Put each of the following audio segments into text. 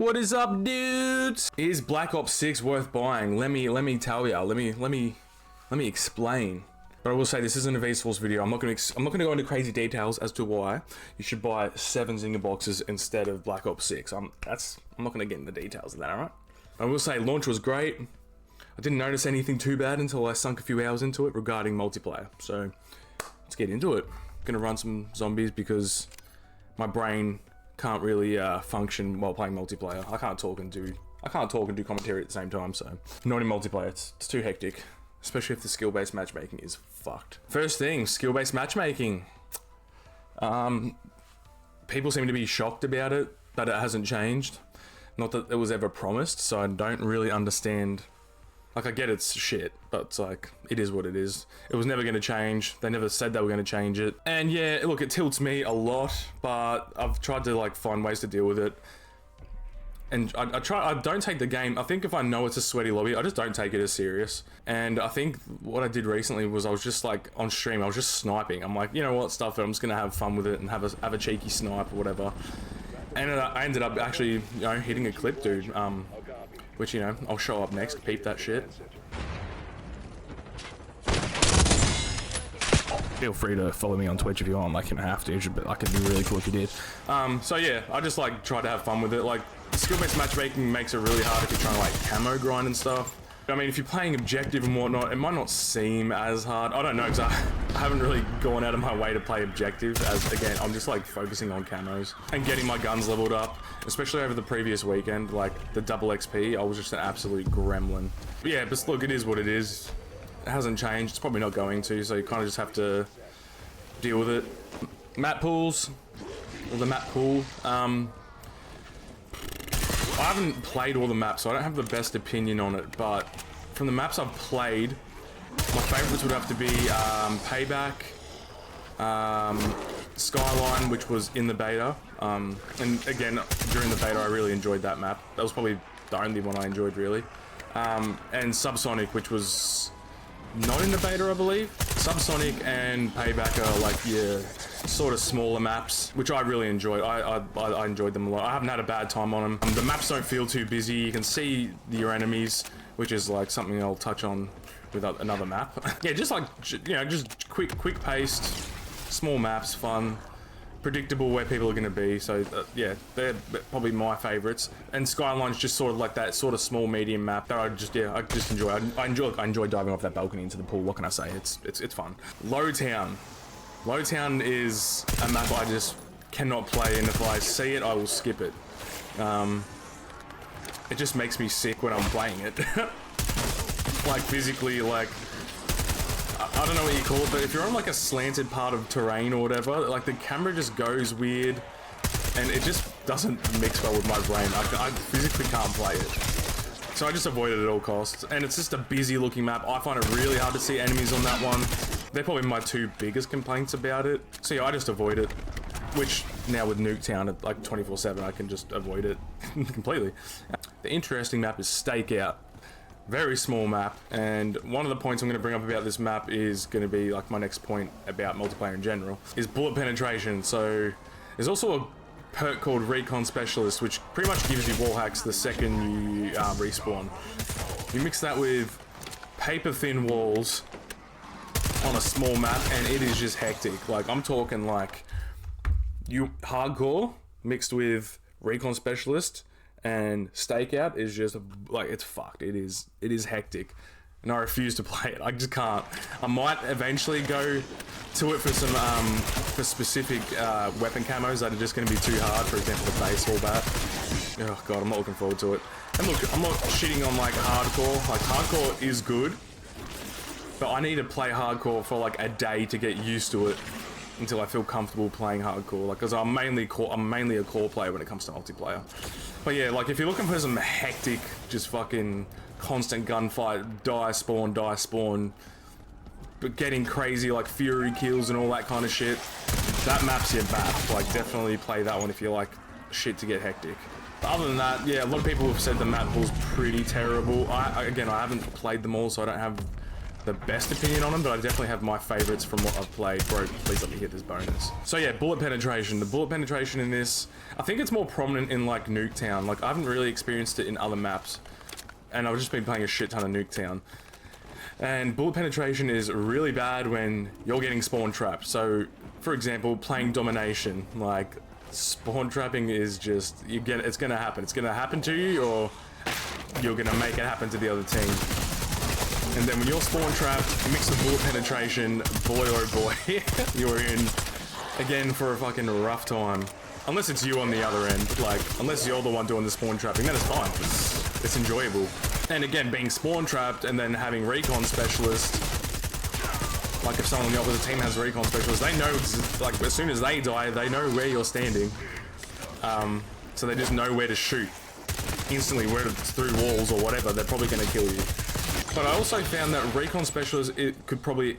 What is up, dudes? Is Black Ops 6 worth buying? Let me tell ya. Let me explain. But I will say this isn't a Vsauce video. I'm not gonna go into crazy details as to why you should buy 7 Zinger boxes instead of Black Ops 6. I'm not gonna get into the details of that. All right. I will say launch was great. I didn't notice anything too bad until I sunk a few hours into it regarding multiplayer. So let's get into it. Gonna run some zombies because my brain can't really function while playing multiplayer. I can't talk and do commentary at the same time. So not in multiplayer. It's too hectic, especially if the skill-based matchmaking is fucked. First thing, skill-based matchmaking. People seem to be shocked about it, but it hasn't changed. Not that it was ever promised, so I don't really understand. Like, I get it's shit, but it's like, it is what it is. It was never going to change. They never said they were going to change it. And yeah, look, it tilts me a lot, but I've tried to like find ways to deal with it. And I don't take the game. I think if I know it's a sweaty lobby, I just don't take it as serious. And I think what I did recently was I was just like on stream, I was just sniping. I'm like, you know what, stuff it. I'm just going to have fun with it and have a cheeky snipe or whatever. And I ended up actually, you know, hitting a clip, dude. Which, you know, I'll show up next. Peep that shit. Feel free to follow me on Twitch if you want. Like, you don't have to, but like, it'd be really cool if you did. So yeah, I just like try to have fun with it. Like, skill-based matchmaking makes it really hard if you're trying to like camo grind and stuff. I mean, if you're playing objective and whatnot, it might not seem as hard. I don't know, because I haven't really gone out of my way to play objective, as again, I'm just like focusing on camos and getting my guns leveled up, especially over the previous weekend, like the double XP, I was just an absolute gremlin. But yeah, but look, it is what it is. It hasn't changed, it's probably not going to, so you kind of just have to deal with it. Map pools, or the map pool, I haven't played all the maps, so I don't have the best opinion on it, but from the maps I've played, my favorites would have to be Payback, Skyline, which was in the beta, and again, during the beta I really enjoyed that map. That was probably the only one I enjoyed, really. And Subsonic, which was not in the beta, I believe. Subsonic and Payback are like, yeah, sort of smaller maps, which I really enjoyed. I enjoyed them a lot. I haven't had a bad time on them. The maps don't feel too busy. You can see your enemies, which is like something I'll touch on with another map. Yeah, just like, you know, just quick paced, small maps, fun, predictable where people are going to be. So yeah, they're probably my favorites. And Skyline's just sort of like that sort of small medium map that I just enjoy. I enjoy diving off that balcony into the pool. What can I say? It's fun. Lowtown. Lowtown is a map I just cannot play, and if I see it, I will skip it. It just makes me sick when I'm playing it. Like physically, like, I don't know what you call it, but if you're on like a slanted part of terrain or whatever, like the camera just goes weird, and it just doesn't mix well with my brain. I physically can't play it. So I just avoid it at all costs, and it's just a busy looking map. I find it really hard to see enemies on that one. They're probably my 2 biggest complaints about it. So yeah, I just avoid it. Which now with Nuketown at like 24/7, I can just avoid it completely. The interesting map is Stakeout. Very small map, and one of the points I'm going to bring up about this map is going to be like my next point about multiplayer in general, is bullet penetration. So there's also a perk called Recon Specialist, which pretty much gives you wall hacks the second you respawn. You mix that with paper thin walls on a small map, and it is just hectic. Like, I'm talking like hardcore mixed with Recon Specialist and Stakeout is just like, it's fucked. It is hectic, and I refuse to play it. I just can't. I might eventually go to it for some for specific weapon camos that are just going to be too hard. For example, the baseball bat. Oh god, I'm not looking forward to it. And look, I'm not shitting on like hardcore. Like, hardcore is good, but I need to play hardcore for like a day to get used to it until I feel comfortable playing hardcore. Like, because I'm mainly a core player when it comes to multiplayer. But yeah, like if you're looking for some hectic, just fucking constant gunfight, die spawn, but getting crazy like fury kills and all that kind of shit, that map's your map. Like, definitely play that one if you like shit to get hectic. But other than that, yeah, a lot of people have said the map pool's pretty terrible. Again, I haven't played them all, so I don't have the best opinion on them, but I definitely have my favorites from what I've played. Bro, please let me hit this bonus. So yeah, bullet penetration. The bullet penetration in this, I think it's more prominent in like Nuketown. Like I haven't really experienced it in other maps, and I've just been playing a shit ton of Nuketown. And bullet penetration is really bad when you're getting spawn trapped. So, for example, playing domination, like spawn trapping is just, it's gonna happen. It's gonna happen to you, or you're gonna make it happen to the other team. And then when you're spawn trapped, mix the bullet penetration, boy oh boy, you're in again for a fucking rough time. Unless it's you on the other end, like, unless you're the one doing the spawn trapping, then it's fine. It's enjoyable. And again, being spawn trapped and then having recon specialist, like if someone on the opposite team has recon specialist, they know, like as soon as they die, they know where you're standing. So they just know where to shoot. Instantly, whether it's through walls or whatever, they're probably gonna kill you. But I also found that recon specialist, it could probably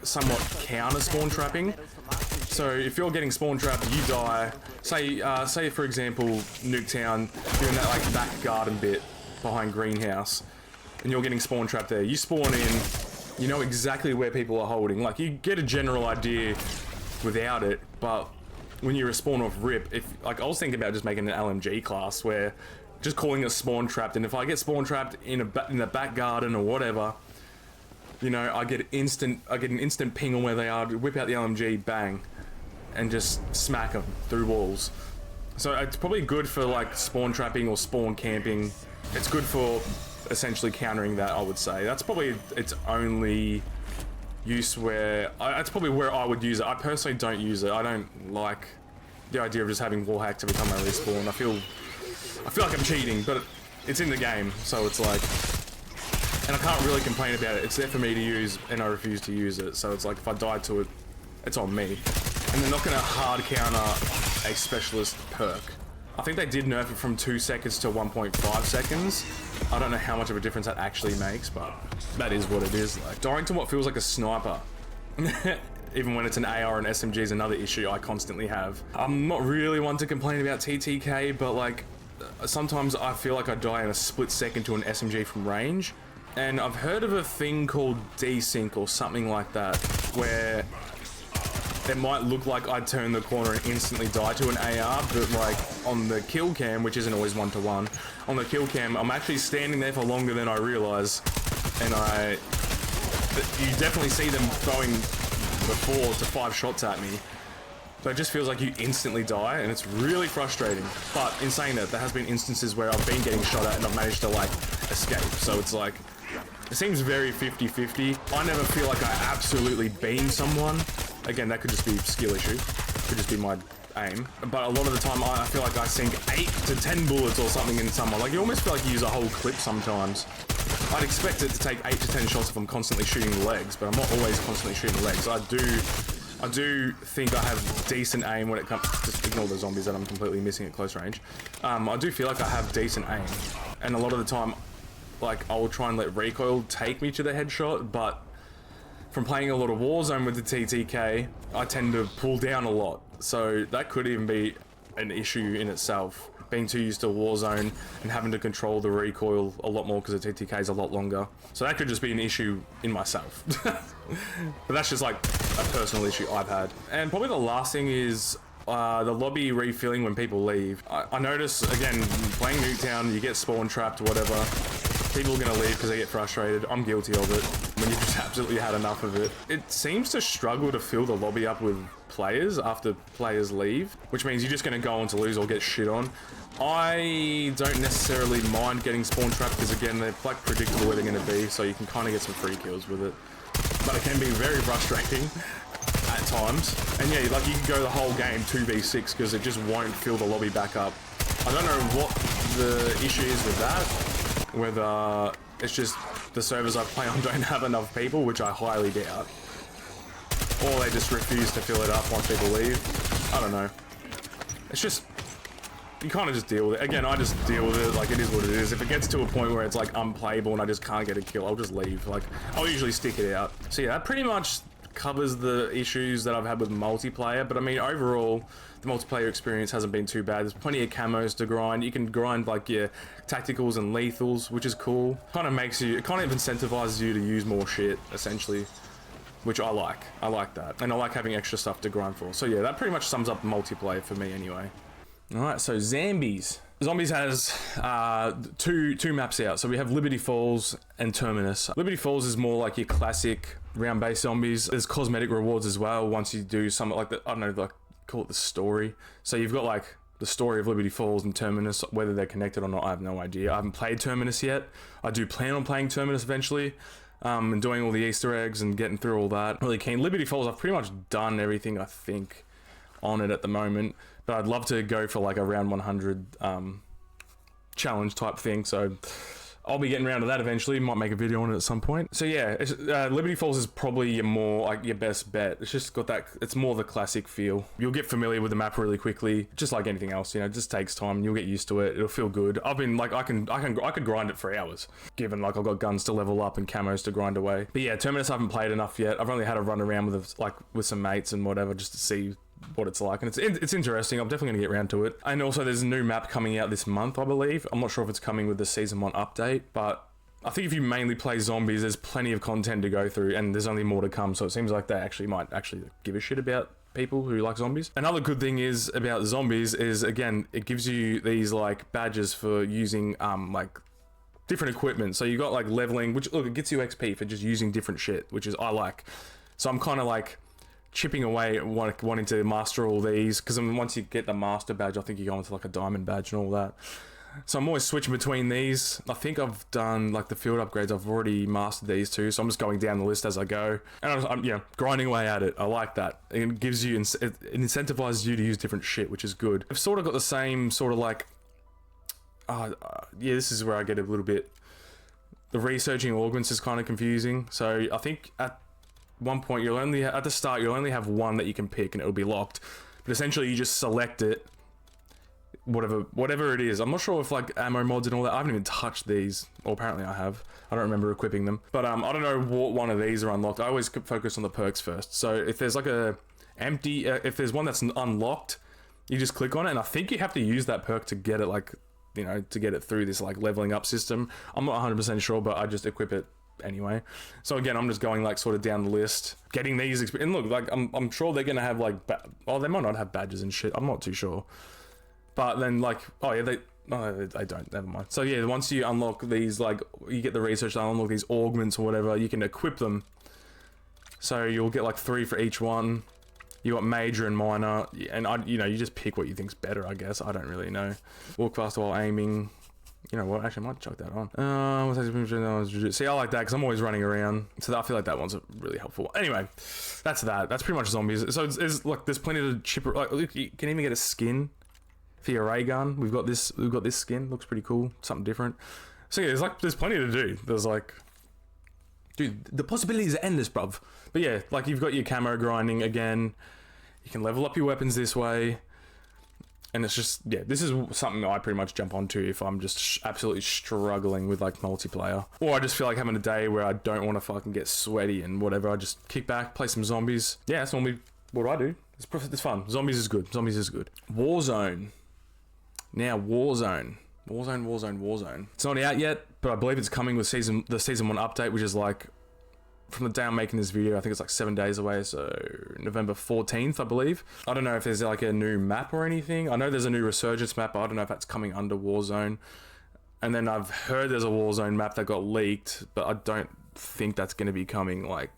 somewhat counter spawn trapping. So if you're getting spawn trapped, you die. Say for example, Nuketown, you're in that like back garden bit behind greenhouse, and you're getting spawn trapped there. You spawn in, you know exactly where people are holding. Like you get a general idea without it, but when you respawn off rip, if like I was thinking about just making an LMG class where just calling it spawn trapped, and if I get spawn trapped in the back garden or whatever, you know, I get an instant ping on where they are, whip out the LMG, bang, and just smack them through walls. So it's probably good for like spawn trapping or spawn camping. It's good for essentially countering that, I would say. That's probably its only use where, that's probably where I would use it. I personally don't use it. I don't like the idea of just having wall hack to become a respawn. I feel like I'm cheating, but it's in the game, so it's like, and I can't really complain about it. It's there for me to use, and I refuse to use it. So it's like, if I die to it, it's on me. And they're not gonna hard counter a specialist perk. I think they did nerf it from 2 seconds to 1.5 seconds. I don't know how much of a difference that actually makes, but that is what it is. Like dying to what feels like a sniper, even when it's an AR and SMG, is another issue I constantly have. I'm not really one to complain about TTK, but like sometimes I feel like I die in a split second to an SMG from range. And I've heard of a thing called desync or something like that, where it might look like I turn the corner and instantly die to an AR, but like on the kill cam, which isn't always 1-to-1, on the kill cam, I'm actually standing there for longer than I realize, and you definitely see them throwing the 4 to 5 shots at me. So it just feels like you instantly die, and it's really frustrating. But in saying that, there has been instances where I've been getting shot at and I've managed to like escape. So it's like, it seems very 50-50. I never feel like I absolutely beam someone. Again, that could just be skill issue. Could just be my aim. But a lot of the time, I feel like I sink 8 to 10 bullets or something in someone. Like, you almost feel like you use a whole clip sometimes. I'd expect it to take 8 to 10 shots if I'm constantly shooting the legs, but I'm not always constantly shooting the legs. I do think I have decent aim when it comes, just ignore the zombies that I'm completely missing at close range. I do feel like I have decent aim. And a lot of the time, like, I will try and let recoil take me to the headshot, but from playing a lot of Warzone with the TTK, I tend to pull down a lot. So that could even be an issue in itself. Being too used to Warzone and having to control the recoil a lot more because the TTK is a lot longer. So that could just be an issue in myself. But that's just like a personal issue I've had. And probably the last thing is the lobby refilling when people leave. I notice, again, playing Nuketown, you get spawn trapped, whatever. People are gonna leave because they get frustrated. I'm guilty of it. When you've just absolutely had enough of it. It seems to struggle to fill the lobby up with players after players leave, which means you're just gonna go on to lose or get shit on. I don't necessarily mind getting spawn trapped because, again, they're like predictable where they're gonna be, so you can kind of get some free kills with it. But it can be very frustrating at times. And yeah, like, you can go the whole game 2v6 because it just won't fill the lobby back up. I don't know what the issue is with that. Whether it's just the servers I play on don't have enough people, which I highly doubt. Or they just refuse to fill it up once people leave. I don't know. It's just, you kind of just deal with it. Again, I just deal with it, like, it is what it is. If it gets to a point where it's like unplayable and I just can't get a kill, I'll just leave. Like, I'll usually stick it out. So yeah, that pretty much covers the issues that I've had with multiplayer, but I mean, overall, the multiplayer experience hasn't been too bad. There's plenty of camos to grind. You can grind like your tacticals and lethals, which is cool. Kind of makes you, it kind of incentivizes you to use more shit, essentially, which I like. I like that. And I like having extra stuff to grind for. So yeah, that pretty much sums up multiplayer for me anyway. Alright, so Zombies. Zombies has two maps out. So we have Liberty Falls and Terminus. Liberty Falls is more like your classic round-based zombies. There's cosmetic rewards as well once you do something like the, I don't know, like call it the story. So you've got like the story of Liberty Falls and Terminus, whether they're connected or not, I have no idea. I haven't played Terminus yet. I do plan on playing Terminus eventually. And doing all the Easter eggs and getting through all that. Really keen. Liberty Falls, I've pretty much done everything I think on it at the moment, but I'd love to go for like a round 100 challenge type thing, so I'll be getting around to that eventually. Might make a video on it at some point. So yeah, Liberty Falls is probably your more like your best bet. It's just got that, it's more the classic feel. You'll get familiar with the map really quickly, just like anything else, you know, it just takes time. You'll get used to it. It'll feel good. I've been like, I could grind it for hours, given like I've got guns to level up and camos to grind away. But yeah, Terminus I haven't played enough yet. I've only had a run around with like with some mates and whatever just to see what it's like, and it's interesting. I'm definitely gonna get around to it. And also there's a new map coming out this month, I believe. I'm not sure if it's coming with the season 1 update, but I think if you mainly play zombies, there's plenty of content to go through, and there's only more to come. So it seems like they actually might actually give a shit about people who like zombies. Another good thing is about zombies is, again, it gives you these like badges for using like different equipment. So you got like leveling, which look, it gets you XP for just using different shit, which is I like. So I'm kind of like chipping away at wanting to master all these, because once you get the master badge, I think you go into like a diamond badge and all that. So I'm always switching between these. I think I've done like the field upgrades. I've already mastered these two, so I'm just going down the list as I go, and I'm yeah, grinding away at it. I like that. It gives you, it incentivizes you to use different shit, which is good. I've sort of got the same sort of like, yeah, this is where I get a little bit. The researching augments is kind of confusing. So I think at one point you'll only at the start you'll only have one that you can pick and it'll be locked, but essentially you just select it, whatever it is. I'm not sure if like ammo mods and all that, I haven't even touched these, or apparently I have. I don't remember equipping them, but I don't know what one of these are unlocked. I always focus on the perks first. So if there's like a empty if there's one that's unlocked, you just click on it, and I think you have to use that perk to get it, like, you know, to get it through this like leveling up system. I'm not 100% sure, but I just equip it anyway. So again, I'm just going like sort of down the list, getting these and look, like I'm sure they're gonna have like oh, they might not have badges and shit, I'm not too sure, but then like, oh yeah, they don't, never mind. So yeah, once you unlock these, like you get the research to unlock these augments or whatever, you can equip them, so you'll get like 3 for each one. You got major and minor, and you know, you just pick what you think's better, I guess. I don't really know. Walk faster while aiming. You know what? Actually, I might chuck that on. See, I like that because I'm always running around, so I feel like that one's really helpful. Anyway, that's that. That's pretty much zombies. So it's like there's plenty to chipper. Like, look, you can even get a skin for your ray gun. We've got this skin. Looks pretty cool. Something different. So yeah, there's plenty to do. There's like, dude, the possibilities are endless, bruv. But yeah, like you've got your camo grinding again. You can level up your weapons this way. And it's just, yeah, this is something I pretty much jump onto if I'm just absolutely struggling with like multiplayer. Or I just feel like having a day where I don't want to fucking get sweaty and whatever. I just kick back, play some zombies. Yeah, that's normally what I do. It's fun. Zombies is good. Zombies is good. Warzone. Now, Warzone. It's not out yet, but I believe it's coming with the season 1 update, which is like, from the day I'm making this video, I think it's like 7 days away, so November 14th, I believe. I don't know if there's like a new map or anything. I know there's a new Resurgence map, but I don't know if that's coming under Warzone. And then I've heard there's a Warzone map that got leaked, but I don't think that's going to be coming like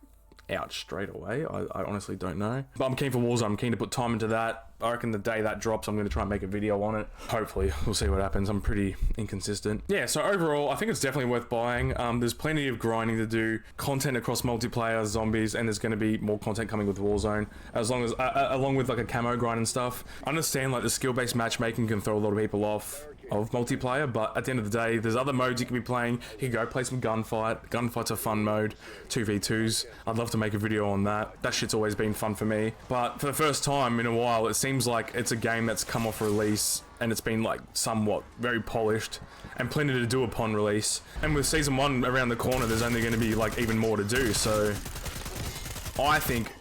out straight away. I honestly don't know. But I'm keen for Warzone. I'm keen to put time into that. I reckon the day that drops, I'm going to try and make a video on it. Hopefully, we'll see what happens. I'm pretty inconsistent. Yeah, so overall, I think it's definitely worth buying. There's plenty of grinding to do, content across multiplayer, zombies, and there's going to be more content coming with Warzone, as long as along with like a camo grind and stuff. I understand like the skill-based matchmaking can throw a lot of people off of multiplayer, but at the end of the day, there's other modes you can be playing. You can go play some gunfight. Gunfight's a fun mode, 2v2s. I'd love to make a video on that. That shit's always been fun for me. But for the first time in a while, it seems like it's a game that's come off release and it's been like somewhat very polished and plenty to do upon release. And with season 1 around the corner, there's only going to be like even more to do. So I think,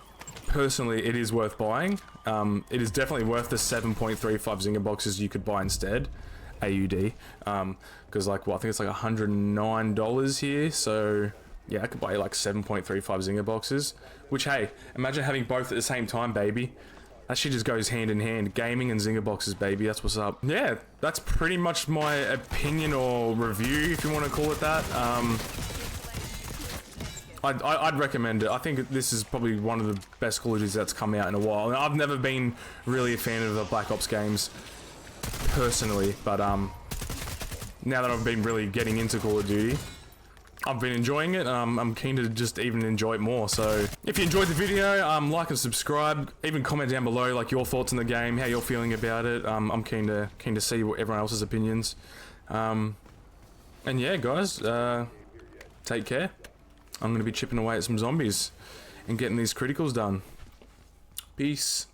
personally, it is worth buying. It is definitely worth the 7.35 Zinger boxes you could buy instead. AUD. Because, like, well, I think it's like $109 here, so... Yeah, I could buy like 7.35 Zinger boxes. Which, hey, imagine having both at the same time, baby. That shit just goes hand in hand. Gaming and Zinger boxes, baby. That's what's up. Yeah, that's pretty much my opinion or review, if you want to call it that. I'd recommend it. I think this is probably one of the best Call of Duty that's come out in a while. I've never been really a fan of the Black Ops games, personally. But now that I've been really getting into Call of Duty, I've been enjoying it. I'm keen to just even enjoy it more. So if you enjoyed the video, like and subscribe. Even comment down below like your thoughts on the game, how you're feeling about it. I'm keen to see what everyone else's opinions. And yeah, guys, take care. I'm gonna be chipping away at some zombies and getting these criticals done. Peace.